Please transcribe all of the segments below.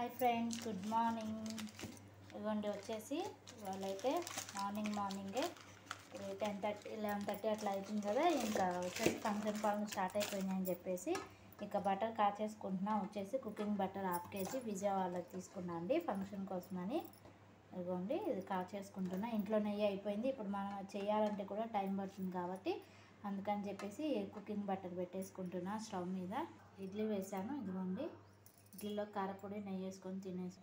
Hi friends, good morning. ఇవ్వండి వచ్చేసి వాళ్ళైతే మార్నింగే ఇప్పుడు 10:30 11:30 అట్లా అవుతుంది కదా. ఇంకా వచ్చేసి ఫంక్షన్ పనులు స్టార్ట్ అయిపోయినాయని చెప్పేసి ఇంకా బటర్ కాచేసుకుంటున్నా. వచ్చేసి కుకింగ్ బటర్ హాఫ్ కేజీ విజయవాడలో తీసుకున్నా అండి ఫంక్షన్ కోసమని. ఇదిగోండి ఇది కాచేసుకుంటున్నా. ఇంట్లో నెయ్యి అయిపోయింది. ఇప్పుడు మనం చేయాలంటే కూడా టైం పడుతుంది కాబట్టి అందుకని చెప్పేసి కుకింగ్ బటర్ పెట్టేసుకుంటున్నా స్టవ్ మీద. ఇడ్లీ వేసాను. ఇదిగోండి ఇడ్లీలో కారపొడి నెయ్యి వేసుకొని తినేసి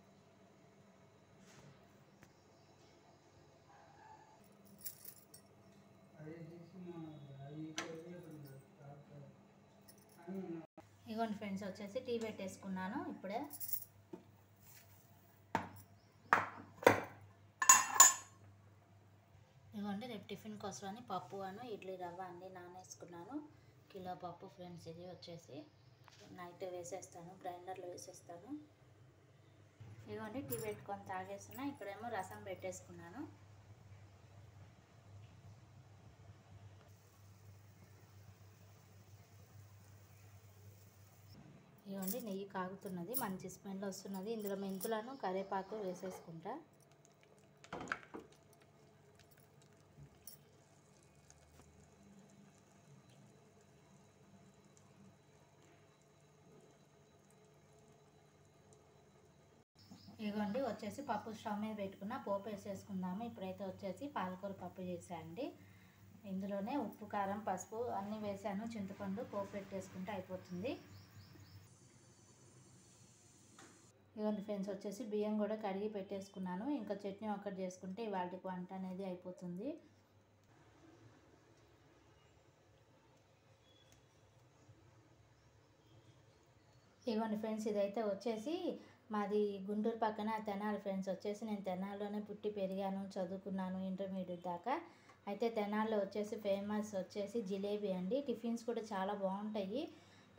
ఇదిగోండి ఫ్రెండ్స్ వచ్చేసి టీ పెట్టేసుకున్నాను ఇప్పుడే. ఇదిగోండి రేపు టిఫిన్ కోసమని పప్పు ఇడ్లీ రవ్వ అన్నీ నానేసుకున్నాను. కిలో పప్పు ఫ్రెండ్స్. ఇది వచ్చేసి నైట్ వేసేస్తాను, గ్రైండర్లో వేసేస్తాను. ఇదిగోండి టీ పెట్టుకొని తాగేస్తున్నా. ఇక్కడేమో రసం పెట్టేసుకున్నాను. ఇదిగోండి నెయ్యి కాగుతున్నది, మంచి స్మెల్ వస్తున్నది. ఇందులో మెంతులను కరివేపాకు వేసేసుకుంటా. ఇదిగోండి వచ్చేసి పప్పు స్టవ్ మీద పెట్టుకున్న, పోపు వేసేసుకుందాము. ఇప్పుడైతే వచ్చేసి పాలకూర పప్పు చేశానండి. ఇందులోనే ఉప్పు, కారం, పసుపు అన్నీ వేసాను, చింతపండు, పోపు పెట్టేసుకుంటే అయిపోతుంది. ఇదిగోండి ఫ్రెండ్స్ వచ్చేసి బియ్యం కూడా కడిగి పెట్టేసుకున్నాను. ఇంకా చట్నీ ఒక్కటి చేసుకుంటే ఇవాళకి వంట అనేది అయిపోతుంది. ఇదిగోండి ఫ్రెండ్స్ ఇదైతే వచ్చేసి మాది గుంటూరు పక్కన తెనాలి ఫ్రెండ్స్. వచ్చేసి నేను తెనాలిలోనే పుట్టి పెరిగాను, చదువుకున్నాను ఇంటర్మీడియట్ దాకా. అయితే తెనాలిలో వచ్చేసి ఫేమస్ వచ్చేసి జిలేబీ అండి. టిఫిన్స్ కూడా చాలా బాగుంటాయి.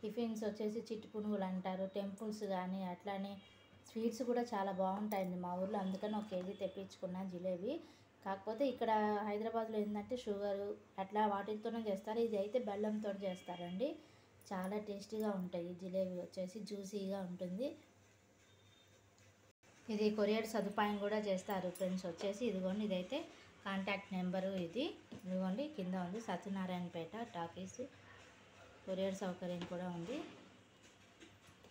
టిఫిన్స్ వచ్చేసి చిట్టి పునుగులు అంటారు, టెంపుల్స్ కానీ అట్లానే స్వీట్స్ కూడా చాలా బాగుంటాయండి మా ఊర్లో. అందుకని 1 కేజీ తెప్పించుకున్నా జిలేబీ. కాకపోతే ఇక్కడ హైదరాబాద్లో ఏంటంటే షుగరు అట్లా వాటితోనే చేస్తారు. ఇది అయితే బెల్లంతో చేస్తారండి. చాలా టేస్టీగా ఉంటాయి. జిలేబీ వచ్చేసి జ్యూసీగా ఉంటుంది. ఇది కొరియర్ సదుపాయం కూడా చేస్తారు ఫ్రెండ్స్. వచ్చేసి ఇదిగోండి ఇదైతే కాంటాక్ట్ నెంబరు. ఇదిగోండి కింద ఉంది, సత్యనారాయణపేట టాకీస్. కొరియర్ సౌకర్యం కూడా ఉంది.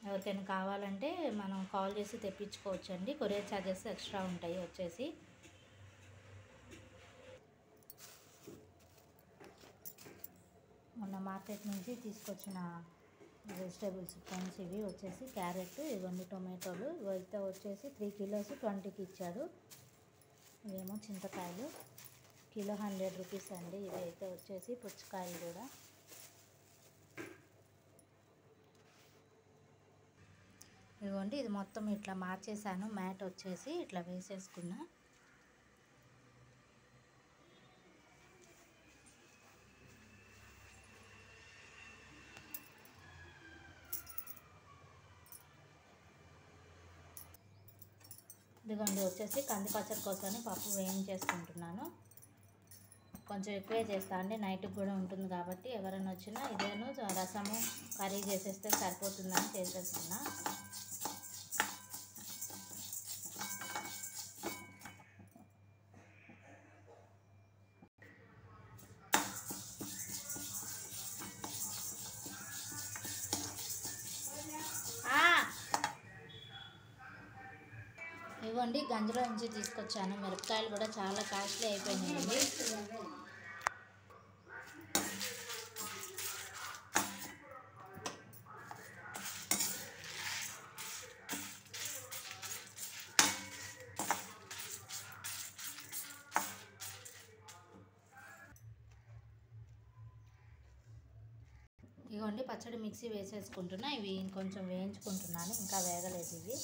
ఎవరికైనా కావాలంటే మనం కాల్ చేసి తెప్పించుకోవచ్చు అండి. కొరియర్ ఛార్జెస్ ఎక్స్ట్రా ఉంటాయి. వచ్చేసి మొన్న మార్కెట్ నుంచి తీసుకొచ్చిన వెజిటేబుల్స్ ఫ్రెండ్స్. ఇవి వచ్చేసి క్యారెట్, ఇవన్నీ టొమాటోలు. ఇవైతే వచ్చేసి 3 కిలోస్ 20కి ఇచ్చాడు. ఇవేమో చింతకాయలు, కిలో 100 రూపీస్ అండి. ఇవి అయితే వచ్చేసి పుచ్చకాయలు కూడా. ఇదిగోండి ఇది మొత్తం ఇట్లా మార్చేసాను. మ్యాట్ వచ్చేసి ఇట్లా వేసేసుకున్నా. ఇదిగోండి వచ్చేసి కంది పచ్చడి కోసమని పప్పు వేయించేసుకుంటున్నాను. కొంచెం ఎక్కువే చేస్తా అండి, నైట్కి కూడా ఉంటుంది కాబట్టి. ఎవరైనా వచ్చినా ఇదేను రసము కర్రీ చేసేస్తే సరిపోతుందని చేసేస్తున్నా. ఇవ్వండి గంజలో నుంచి తీసుకొచ్చాను. మిరపకాయలు కూడా చాలా కాస్ట్లీ అయిపోయినాయండి. ఇవ్వండి పచ్చడి మిక్సీ వేసేసుకుంటున్నా. ఇవి కొంచెం వేయించుకుంటున్నాను, ఇంకా వేగలేదు ఇవి.